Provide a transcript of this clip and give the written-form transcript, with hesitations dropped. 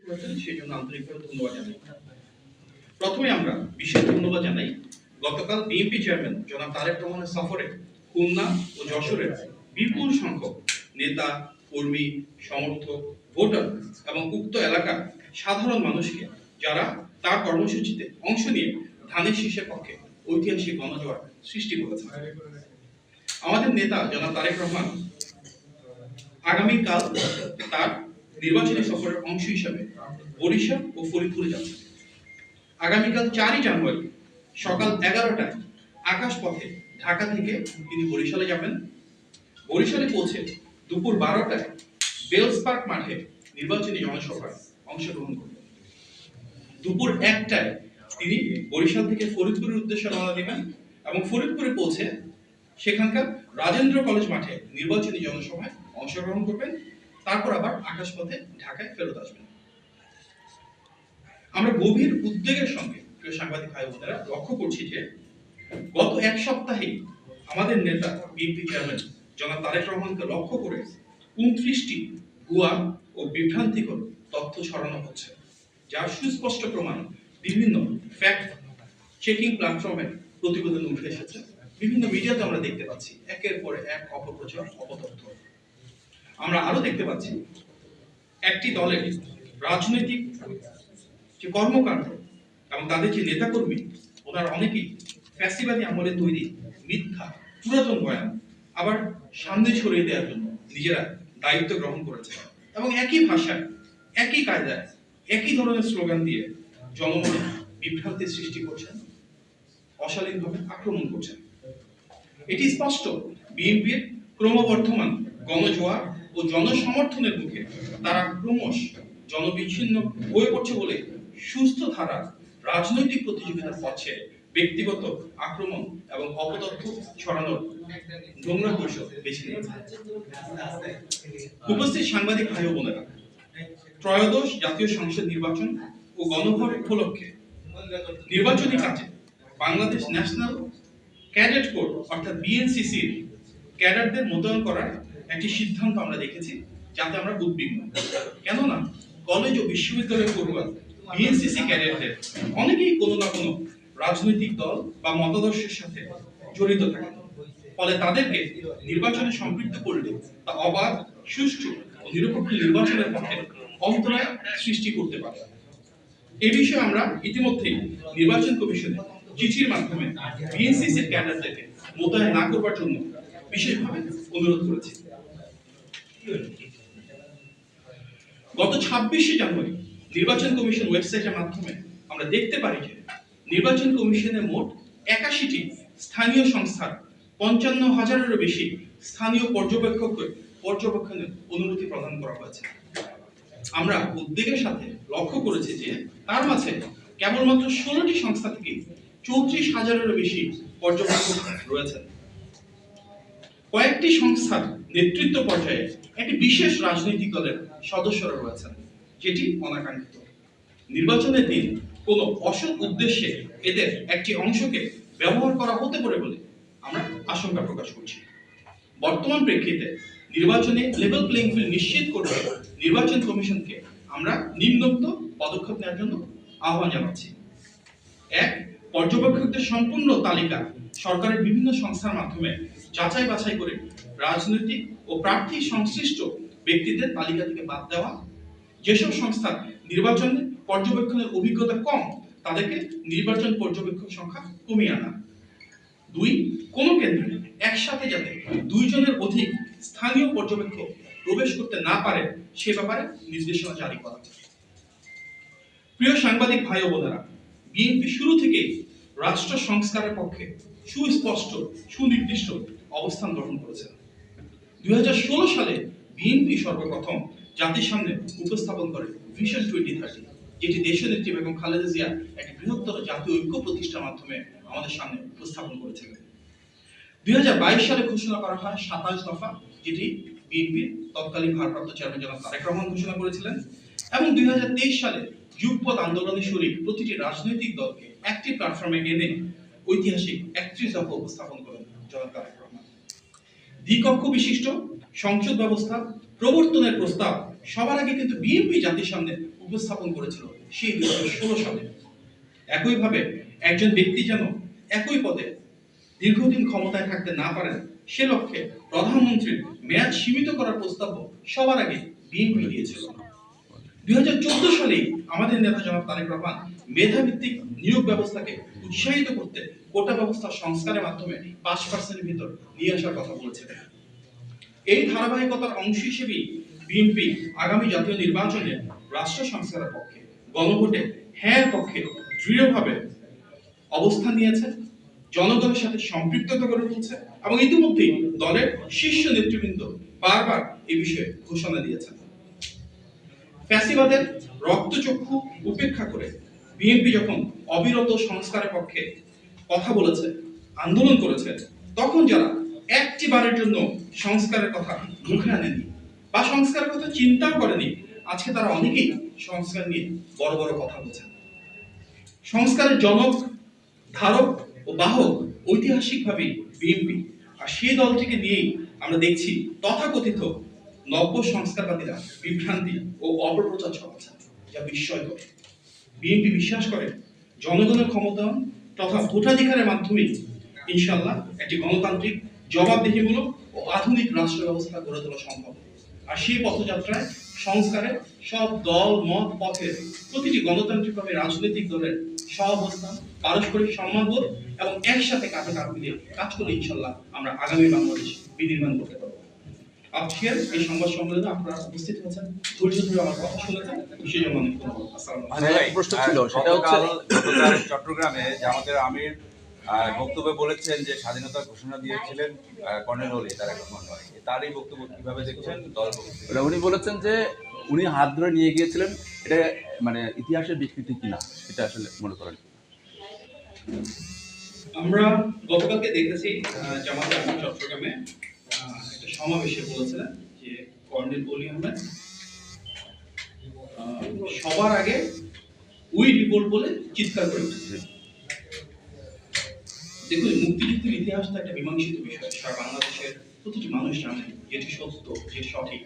করেছেন, সেই জন্য আন্তরিকভাবে ধন্যবাদ জানাই। প্রথমে আমরা বিশেষ ধন্যবাদ জানাই গতকাল বিএনপি চেয়ারম্যান জনাব তারেক রহমানের সফরে খুলনা ও যশোরের বিপুল সংখ্যক নেতা, কর্মী, সমর্থক, ভোটার এবং উক্ত এলাকার সাধারণ মানুষকে যারা তার কর্মসূচিতে অংশ নিয়ে ধানের শীষের পক্ষে ঐতিহাসিক গণজোয়ার সৃষ্টি করেছে। আমাদের নেতা জনাব তারেক রহমান আগামীকাল তার নির্বাচনী সফরের অংশ হিসাবে বরিশাল ও ফরিদপুরে যাচ্ছেন। আগামীকাল 4 জানুয়ারি সকাল 11টায় আকাশপথে ঢাকা থেকে তিনি বরিশালে যাবেন। বরিশালে পৌঁছে দুপুর 12টায় বেলস পার্ক মাঠে নির্বাচনী জনসভায় অংশগ্রহণ করবেন। দুপুর 1টায় তিনি বরিশাল থেকে ফরিদপুরের উদ্দেশ্যে রওনা দিবেন এবং ফরিদপুরে পৌঁছে সেখানকার রাজেন্দ্র কলেজ মাঠে নির্বাচনী জনসভায় অংশগ্রহণ করবেন। তারপর আবার আকাশপথে ঢাকায় ফেরত আসবেন। আমরা গভীর উদ্বেগের সঙ্গে প্রিয় সাংবাদিক ভাই বোনেরা লক্ষ্য করছি যে গত এক সপ্তাহে আমাদের নেতা বিএনপি চেয়ারম্যান জনাব তারেক রহমানকে লক্ষ্য করে 29টি ভুয়া ও বিভ্রান্তিকর তথ্য ছড়ানো হচ্ছে, যার সুস্পষ্ট প্রমাণ বিভিন্ন ফ্যাক্ট চেকিং প্ল্যাটফর্মে প্রতিবেদন উঠে এসেছে। বিভিন্ন মিডিয়াতে আমরা দেখতে পাচ্ছি একের পর এক অপপ্রচার, অপতথ্য। আমরা আরো দেখতে পাচ্ছি একটি দলের রাজনৈতিক যে কর্মকাণ্ড এবং তাদের যে নেতাকর্মী, ওনার অনেকেই ফ্যাসিবাদী আমলে তৈরি মিথ্যা পুরাতন বয়ান আবার সামনে ছড়িয়ে দেওয়ার জন্য নিজেরা দায়িত্ব গ্রহণ করেছে এবং একই ভাষায়, একই কায়দায়, একই ধরনের স্লোগান দিয়ে জনমনে বিভ্রান্তির সৃষ্টি করছেন, অশালীনভাবে আক্রমণ করছেন। এটি স্পষ্ট বিএনপির ক্রমবর্ধমান গণজোয়ার ও জনসমর্থনের মুখে তারা ক্রমশ জনবিচ্ছিন্ন হয়ে পড়ছে বলে সুস্থ ধারা রাজনৈতিক প্রতিযোগিতার পথে ব্যক্তিগত আক্রমণ এবং অপতথ্য ছড়ানোর নোংরা কৌশল বেছে নিয়েছে। উপস্থিত সাংবাদিক ভাই বোনেরা, ত্রয়োদশ জাতীয় সংসদ নির্বাচন ও গণভোট উপলক্ষে নির্বাচনী কাজে বাংলাদেশ ন্যাশনাল ক্যাডেট কোর অর্থাৎ বিএনসিসির ক্যাডারদের মোতায়েন করার একটি সিদ্ধান্ত আমরা দেখেছি, যাতে আমরা উদ্বিগ্ন। কেননা কলেজ ও বিশ্ববিদ্যালয় পড়ুয়া বিএনসিসি ক্যাডেটদের অনেকেই কোনো না কোনো রাজনৈতিক দল বা মতাদর্শের সাথে জড়িত থাকে, ফলে তাদেরকে নির্বাচনে সম্পৃক্ত করলে তা অবাধ, সুষ্ঠু ও নিরপেক্ষ নির্বাচনের পক্ষে অন্তরায় সৃষ্টি করতে পারে। এ বিষয়ে আমরা ইতিমধ্যেই নির্বাচন কমিশনে চিঠির মাধ্যমে বিএনসিসির ক্যাডারদেরকে মোতায়েন না করবার জন্য বিশেষভাবে অনুরোধ করেছি। গত 26শে জানুয়ারি নির্বাচন কমিশন ওয়েবসাইটের মাধ্যমে আমরা দেখতে পারি যে নির্বাচন কমিশনের মোট 81টি স্থানীয় সংস্থার 55,000-এরও বেশি স্থানীয় পর্যবেক্ষণের অনুমতি প্রদান করা হয়েছে। আমরা উদ্বেগের সাথে লক্ষ্য করেছি যে তার মাঝে কেবলমাত্র 16টি সংস্থা থেকে 34,000-এরও বেশি পর্যবেক্ষক রয়েছেন। কয়েকটি সংস্থার নেতৃত্ব পর্যায়ে একটি বিশেষ রাজনৈতিক দলের সদস্যরা রয়েছেন, যেটি অনাকাঙ্ক্ষিত। নির্বাচনের দিন কোনো অসৎ উদ্দেশ্যে এদের একটি অংশকে ব্যবহার করা হতে পারে বলে আমরা আশঙ্কা প্রকাশ করছি। বর্তমান প্রেক্ষিতে নির্বাচনে লেভেল প্লেইং ফিল্ড নিশ্চিত করতে নির্বাচন কমিশনকে আমরা নিম্নোক্ত পদক্ষেপ নেওয়ার জন্য আহ্বান জানাচ্ছি। 1. পর্যবেক্ষকদের সম্পূর্ণ তালিকা সরকারের বিভিন্ন সংস্থার মাধ্যমে যাচাই বাছাই করে রাজনৈতিক ও প্রার্থী সংশ্লিষ্ট ব্যক্তিদের তালিকা থেকে বাদ দেওয়া। যেসব সংস্থা নির্বাচনে পর্যবেক্ষণের অভিজ্ঞতা কম, তাদেরকে নির্বাচন পর্যবেক্ষক সংখ্যা কমিয়ে আনা। 2. কোনো কেন্দ্রে একসাথে যাতে 2 জনের অধিক স্থানীয় পর্যবেক্ষক প্রবেশ করতে না পারে সে ব্যাপারে নির্দেশনা জারি করা। প্রিয় সাংবাদিক ভাই ও বোনেরা, বিএনপি শুরু থেকেই রাষ্ট্র সংস্কারের পক্ষে সুস্পষ্ট, সুনির্দিষ্ট অবস্থান গ্রহণ করেছে। 2016 সালে বিএনপি সর্বপ্রথম জাতির সামনে উপস্থাপন করে ভিশন 2030, যেটি দেশনেত্রী বেগম খালেদা জিয়া একটি বৃহত্তর জাতীয় ঐক্য প্রতিষ্ঠার মাধ্যমে আমাদের সামনে উপস্থাপন করেছিলেন। 2022 সালে ঘোষণা করা হয় 27 দফা, যেটি বিএনপির তৎকালীন ভারপ্রাপ্ত চেয়ারম্যান জনাব তারেক রহমান ঘোষণা করেছিলেন, এবং 2023 সালে যুগপৎ আন্দোলনের শরীক প্রতিটি রাজনৈতিক দলকে একটি প্ল্যাটফর্মে এনে ঐতিহাসিক 31 দফা উপস্থাপন করেন জনাব তারেক রহমান। দ্বিকক্ষ বিশিষ্ট সংসদ ব্যবস্থা প্রবর্তনের প্রস্তাব সবার আগে কিন্তু বিএনপি জাতির সামনে উপস্থাপন করেছিল সেই 2016 সালে। একইভাবে একজন ব্যক্তি যেন একই পদে দীর্ঘদিন ক্ষমতায় থাকতে না পারেন সে লক্ষ্যে প্রধানমন্ত্রীর মেয়াদ সীমিত করার প্রস্তাব সবার আগে বিএনপি দিয়েছিল। 2014 সালে আমাদের নেতা জনাব তারেক রহমান মেধাভিত্তিক নিয়োগ ব্যবস্থাকে উৎসাহিত করতে কোটা ব্যবস্থা সংস্কারের মাধ্যমে 5% ভিতর নিয়ে আসার কথা বলেছিলেন। এই ধারাবাহিকতার অংশ হিসেবেই বিএনপি আগামী জাতীয় নির্বাচনে রাষ্ট্র সংস্কারের পক্ষে গণভোটে হ্যাঁ পক্ষে দৃঢ়ভাবে অবস্থান নিয়েছে, জনগণের সাথে সম্পৃক্ততা গড়ে তুলছে এবং ইতিমধ্যেই দলের শীর্ষ নেতৃবৃন্দ বারবার এই বিষয়ে ঘোষণা দিয়েছেন। ফ্যাসিবাদের রক্তচক্ষু উপেক্ষা করে বিএনপি যখন অবিরত সংস্কারের পক্ষে কথা বলেছে, আন্দোলন করেছে, তখন যারা একটি বারের জন্য সংস্কারের কথা মুখে আনেনি বা সংস্কারের কথা চিন্তাও করেনি, আজকে তারা অনেকেই সংস্কার নিয়ে বড় বড় কথা বলছেন। সংস্কারের জনক, ধারক ও বাহক ঐতিহাসিকভাবে বিএনপি, আর সেই দলটিকে নিয়েই আমরা দেখছি তথাকথিত নব্য সংস্কারবাদীরা বিভ্রান্তি ও অপপ্রচার চালাচ্ছেন, যা বিস্ময়কর। বিএনপি বিশ্বাস করে জনগণের ক্ষমতায়ন তথা ভোটাধিকারের মাধ্যমে ইনশাআল্লাহ একটি গণতান্ত্রিক, জবাবদিহিমূলক ও আধুনিক রাষ্ট্র ব্যবস্থা গড়ে তোলা সম্ভব। আর সেই পথযাত্রায় সংস্কারে সব দল, মত, পথের প্রতিটি গণতান্ত্রিকভাবে রাজনৈতিক দলের সহাবস্থান, পারস্পরিক সম্মানবোধ এবং একসাথে কাঁধে কাঁধ মিলিয়ে কাজ করে ইনশাআল্লাহ আমরা আগামী বাংলাদেশ বিনির্মাণ করতে পারবো। আজকের এই সংবাদ সম্মেলনে আপনারা উপস্থিত হয়েছেন, ধৈর্য ধরে আমার কথা শুনেছেন, সেই জন্য অনেক ধন্যবাদ। আসসালামু আলাইকুম। প্রশ্ন ছিল সেটা হচ্ছে গতকাল চট্টগ্রামে জামাতের আমির বক্তব্যে বলেছেন যে স্বাধীনতার ঘোষণা দিয়েছিলেন কর্নেল ওলি তারেক রহমান। তার এই বক্তব্য কিভাবে দেখছেন? দল উনি বলেছেন যে উনি হাত ধরে নিয়ে গিয়েছিলেন, এটা মানে ইতিহাসের বিকৃতি কিনা, এটা আসলে মনে করেন? আমরা গতকালকে দেখেছি জামাতের আমির চট্টগ্রামে একটা সমাবেশে বলেছিলেন যে কর্নেল ওলি আহমেদ সবার আগে উই রিপোর্ট বলে চিৎকার করে উঠেছে। দেখুন, মুক্তিযুদ্ধের ইতিহাস তো একটা মীমাংসিত বিষয়, সারা বাংলাদেশের প্রতিটি মানুষ জানে যেটি সত্য, যেটি সঠিক।